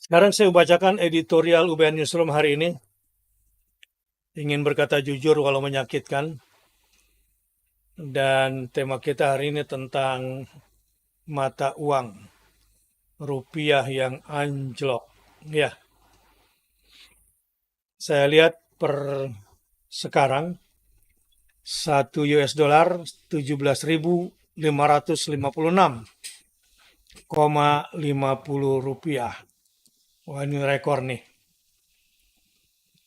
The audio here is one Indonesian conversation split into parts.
Sekarang saya bacakan editorial UBN Newsroom hari ini. Ingin berkata jujur walau menyakitkan. Dan tema kita hari ini tentang mata uang rupiah yang anjlok. Ya, saya lihat per sekarang 1 US dollar 17.556,50 rupiah. Wah, ini rekor nih.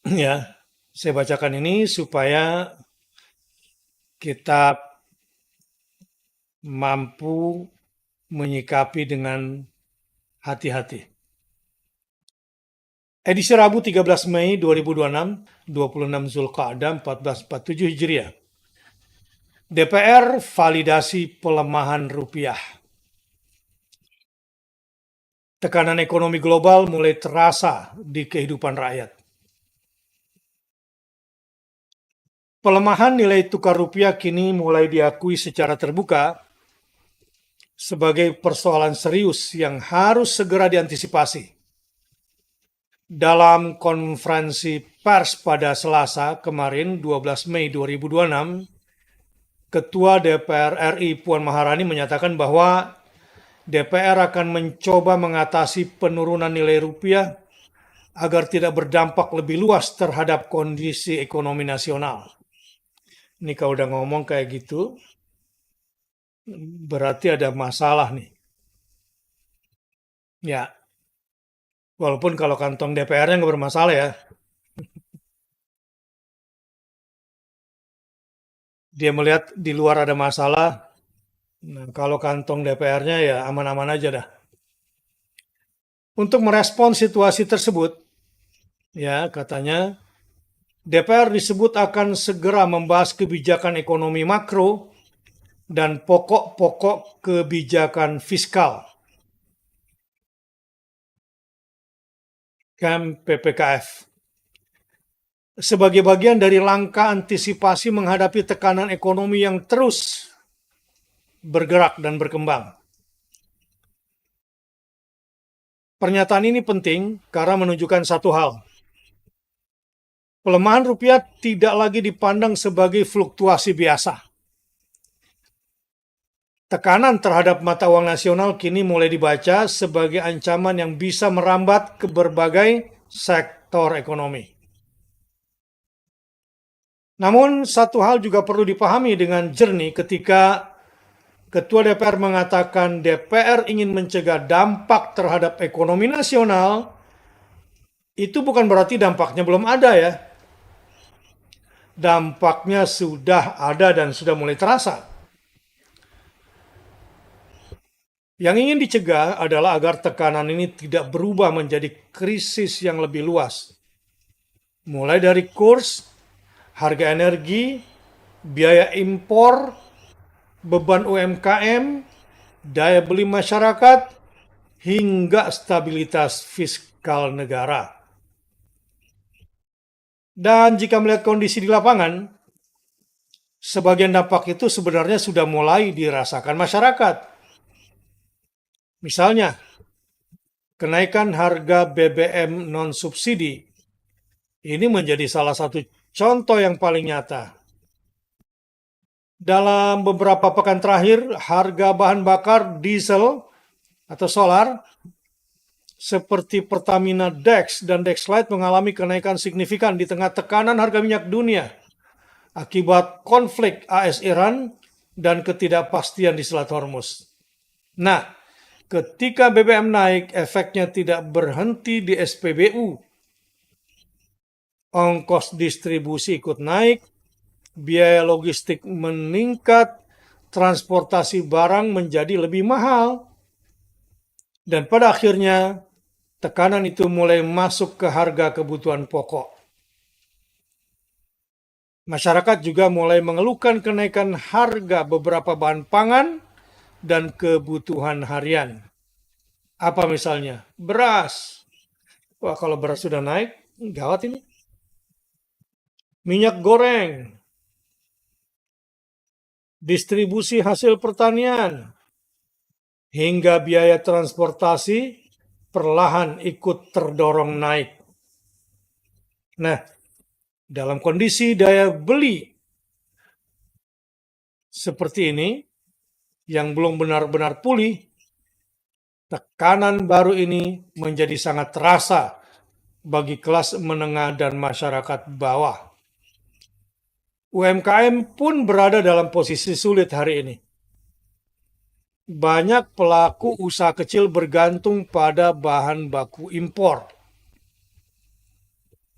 Ya, saya bacakan ini supaya kita mampu menyikapi dengan hati-hati. Edisi Rabu 13 Mei 2026, 26 Zulqa'dah 1447 Hijriah. DPR validasi pelemahan rupiah. Tekanan ekonomi global mulai terasa di kehidupan rakyat. Pelemahan nilai tukar rupiah kini mulai diakui secara terbuka sebagai persoalan serius yang harus segera diantisipasi. Dalam konferensi pers pada Selasa kemarin 12 Mei 2026, Ketua DPR RI Puan Maharani menyatakan bahwa DPR akan mencoba mengatasi penurunan nilai rupiah agar tidak berdampak lebih luas terhadap kondisi ekonomi nasional. Ini kalau udah ngomong kayak gitu, berarti ada masalah nih. Ya, walaupun kalau kantong DPR-nya nggak bermasalah ya. Dia melihat di luar ada masalah, nah, kalau kantong DPR-nya ya aman-aman aja dah. Untuk merespons situasi tersebut, ya katanya, DPR disebut akan segera membahas kebijakan ekonomi makro dan pokok-pokok kebijakan fiskal (PPKF) sebagai bagian dari langkah antisipasi menghadapi tekanan ekonomi yang terus bergerak dan berkembang. Pernyataan ini penting karena menunjukkan satu hal. Pelemahan rupiah tidak lagi dipandang sebagai fluktuasi biasa. Tekanan terhadap mata uang nasional kini mulai dibaca sebagai ancaman yang bisa merambat ke berbagai sektor ekonomi. Namun, satu hal juga perlu dipahami dengan jernih ketika Ketua DPR mengatakan DPR ingin mencegah dampak terhadap ekonomi nasional. Itu bukan berarti dampaknya belum ada ya. Dampaknya sudah ada dan sudah mulai terasa. Yang ingin dicegah adalah agar tekanan ini tidak berubah menjadi krisis yang lebih luas. Mulai dari kurs, harga energi, biaya impor, beban UMKM, daya beli masyarakat, hingga stabilitas fiskal negara. Dan jika melihat kondisi di lapangan, sebagian dampak itu sebenarnya sudah mulai dirasakan masyarakat. Misalnya, kenaikan harga BBM non-subsidi ini menjadi salah satu contoh yang paling nyata. Dalam beberapa pekan terakhir, harga bahan bakar diesel atau solar seperti Pertamina Dex dan Dexlite mengalami kenaikan signifikan di tengah tekanan harga minyak dunia akibat konflik AS-Iran dan ketidakpastian di Selat Hormuz. Nah, ketika BBM naik, efeknya tidak berhenti di SPBU. Ongkos distribusi ikut naik, biaya logistik meningkat, transportasi barang menjadi lebih mahal. Dan pada akhirnya, tekanan itu mulai masuk ke harga kebutuhan pokok. Masyarakat juga mulai mengeluhkan kenaikan harga beberapa bahan pangan dan kebutuhan harian. Apa misalnya? Beras. Wah, kalau beras sudah naik, gawat ini. Minyak goreng, distribusi hasil pertanian, hingga biaya transportasi perlahan ikut terdorong naik. Nah, dalam kondisi daya beli seperti ini yang belum benar-benar pulih, tekanan baru ini menjadi sangat terasa bagi kelas menengah dan masyarakat bawah. UMKM pun berada dalam posisi sulit hari ini. Banyak pelaku usaha kecil bergantung pada bahan baku impor.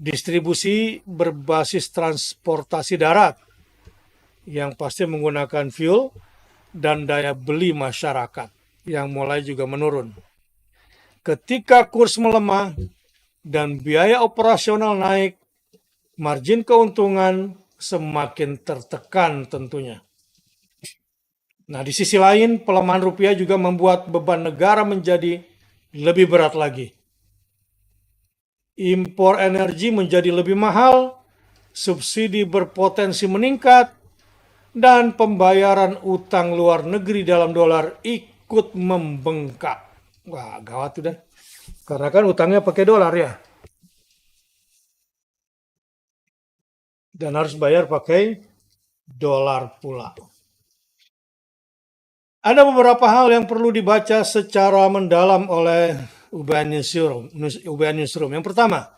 Distribusi berbasis transportasi darat yang pasti menggunakan fuel dan daya beli masyarakat yang mulai juga menurun. Ketika kurs melemah dan biaya operasional naik, margin keuntungan semakin tertekan tentunya. Nah, di sisi lain, pelemahan rupiah juga membuat beban negara menjadi lebih berat lagi. Impor energi menjadi lebih mahal, subsidi berpotensi meningkat, dan pembayaran utang luar negeri dalam dolar ikut membengkak. Wah, gawat udah. Karena kan utangnya pakai dolar ya. Dan harus bayar pakai dolar pula. Ada beberapa hal yang perlu dibaca secara mendalam oleh UBN Newsroom. Yang pertama,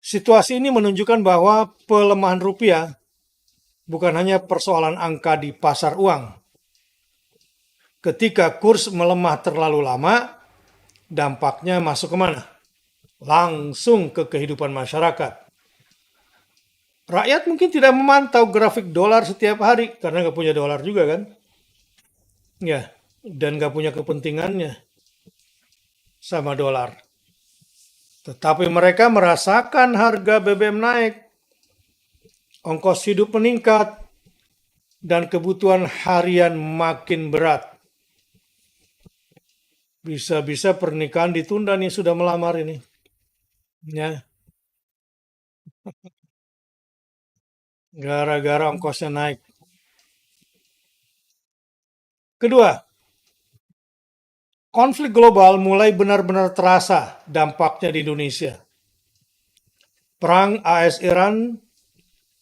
situasi ini menunjukkan bahwa pelemahan rupiah bukan hanya persoalan angka di pasar uang. Ketika kurs melemah terlalu lama, dampaknya masuk kemana? Langsung ke kehidupan masyarakat. Rakyat mungkin tidak memantau grafik dolar setiap hari karena nggak punya dolar juga kan? Ya, dan nggak punya kepentingannya sama dolar. Tetapi mereka merasakan harga BBM naik, ongkos hidup meningkat, dan kebutuhan harian makin berat. Bisa-bisa pernikahan ditunda nih sudah melamar ini. Ya, gara-gara ongkosnya naik. Kedua, konflik global mulai benar-benar terasa dampaknya di Indonesia. Perang AS-Iran,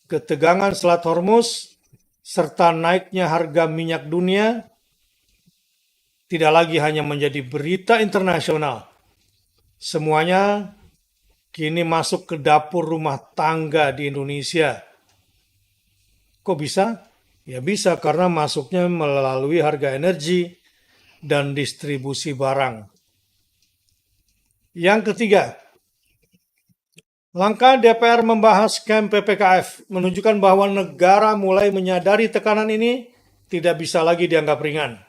ketegangan Selat Hormuz, serta naiknya harga minyak dunia tidak lagi hanya menjadi berita internasional. Semuanya kini masuk ke dapur rumah tangga di Indonesia. Kok bisa? Ya bisa karena masuknya melalui harga energi dan distribusi barang. Yang ketiga, langkah DPR membahas skema PPKF menunjukkan bahwa negara mulai menyadari tekanan ini tidak bisa lagi dianggap ringan.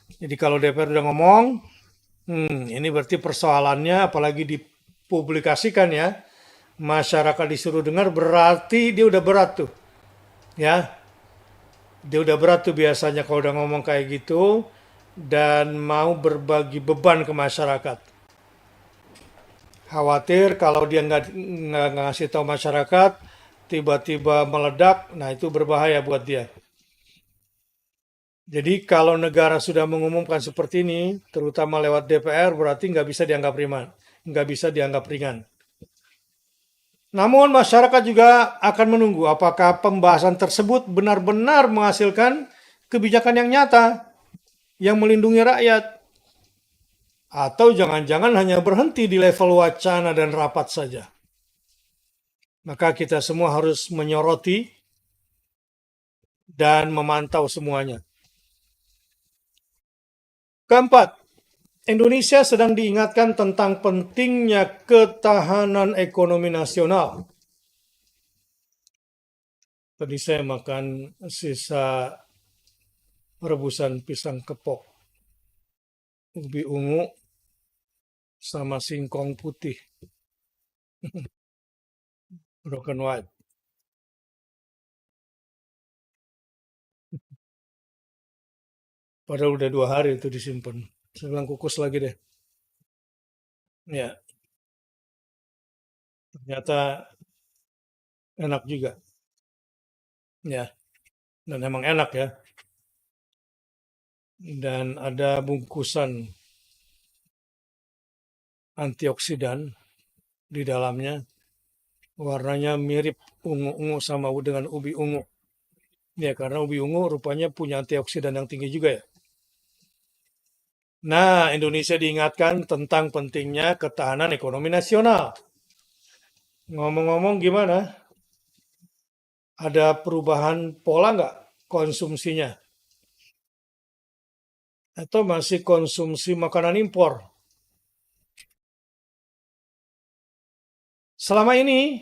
Jadi kalau DPR udah ngomong, ini berarti persoalannya apalagi dipublikasikan ya, masyarakat disuruh dengar berarti dia udah berat tuh. Ya, dia udah berat tuh biasanya kalau udah ngomong kayak gitu dan mau berbagi beban ke masyarakat. Khawatir kalau dia nggak ngasih tahu masyarakat, tiba-tiba meledak, nah itu berbahaya buat dia. Jadi kalau negara sudah mengumumkan seperti ini, terutama lewat DPR, berarti nggak bisa dianggap ringan. Nggak bisa dianggap ringan. Namun masyarakat juga akan menunggu apakah pembahasan tersebut benar-benar menghasilkan kebijakan yang nyata, yang melindungi rakyat. Atau jangan-jangan hanya berhenti di level wacana dan rapat saja. Maka kita semua harus menyoroti dan memantau semuanya. Keempat, Indonesia sedang diingatkan tentang pentingnya ketahanan ekonomi nasional. Tadi saya makan sisa rebusan pisang kepok, ubi ungu, sama singkong putih, broken white. Padahal udah 2 hari itu disimpan. Saya bilang kukus lagi deh. Ya, ternyata enak juga. Ya, dan emang enak ya. Dan ada bungkusan antioksidan di dalamnya. Warnanya mirip ungu-ungu sama dengan ubi ungu. Ya, karena ubi ungu rupanya punya antioksidan yang tinggi juga ya. Nah, Indonesia diingatkan tentang pentingnya ketahanan ekonomi nasional. Ngomong-ngomong gimana? Ada perubahan pola nggak konsumsinya? Atau masih konsumsi makanan impor? Selama ini,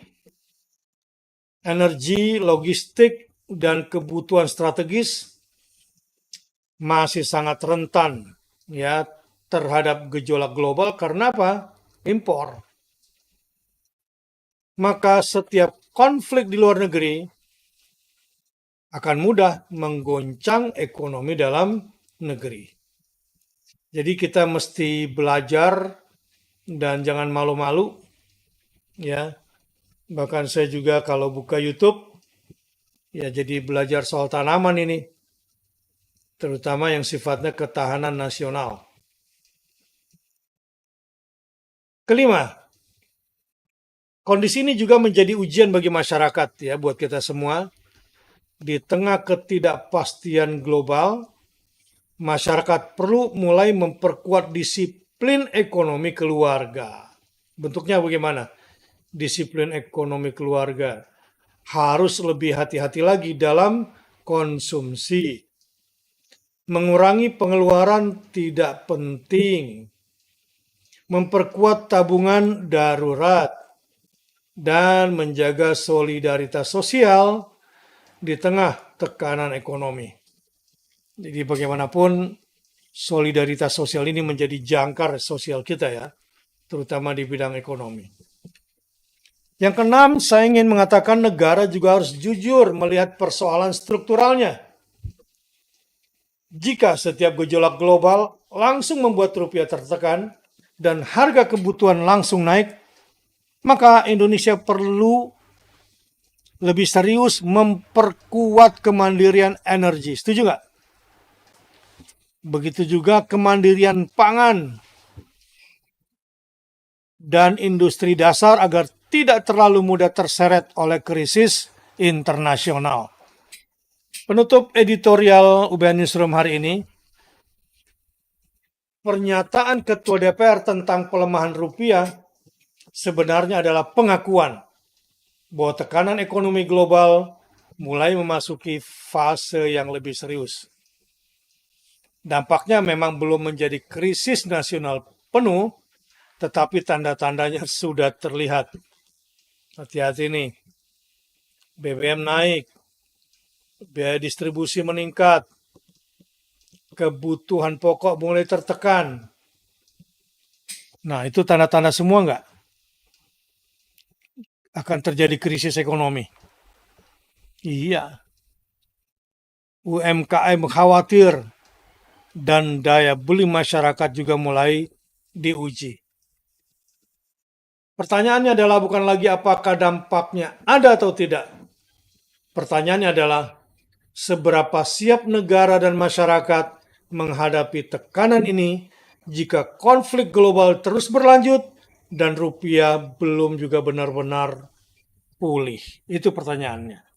energi, logistik, dan kebutuhan strategis masih sangat rentan ya terhadap gejolak global karena apa? Impor. Maka setiap konflik di luar negeri akan mudah menggoncang ekonomi dalam negeri. Jadi kita mesti belajar dan jangan malu-malu ya. Bahkan saya juga kalau buka YouTube ya jadi belajar soal tanaman ini, terutama yang sifatnya ketahanan nasional. Kelima, kondisi ini juga menjadi ujian bagi masyarakat ya buat kita semua. Di tengah ketidakpastian global, masyarakat perlu mulai memperkuat disiplin ekonomi keluarga. Bentuknya bagaimana? Disiplin ekonomi keluarga. Harus lebih hati-hati lagi dalam konsumsi. Mengurangi pengeluaran tidak penting. Memperkuat tabungan darurat. Dan menjaga solidaritas sosial di tengah tekanan ekonomi. Jadi bagaimanapun solidaritas sosial ini menjadi jangkar sosial kita ya, terutama di bidang ekonomi. Yang keenam, saya ingin mengatakan negara juga harus jujur melihat persoalan strukturalnya. Jika setiap gejolak global langsung membuat rupiah tertekan dan harga kebutuhan langsung naik, maka Indonesia perlu lebih serius memperkuat kemandirian energi. Setuju nggak? Begitu juga kemandirian pangan dan industri dasar agar tidak terlalu mudah terseret oleh krisis internasional. Penutup editorial UBN Newsroom hari ini, pernyataan Ketua DPR tentang pelemahan rupiah sebenarnya adalah pengakuan bahwa tekanan ekonomi global mulai memasuki fase yang lebih serius. Dampaknya memang belum menjadi krisis nasional penuh, tetapi tanda-tandanya sudah terlihat. Hati-hati nih, BBM naik, biaya distribusi meningkat, kebutuhan pokok mulai tertekan. Nah, itu tanda-tanda semua nggak? Akan terjadi krisis ekonomi. Iya. UMKM khawatir dan daya beli masyarakat juga mulai diuji. Pertanyaannya adalah bukan lagi apakah dampaknya ada atau tidak. Pertanyaannya adalah seberapa siap negara dan masyarakat menghadapi tekanan ini jika konflik global terus berlanjut dan rupiah belum juga benar-benar pulih. Itu pertanyaannya.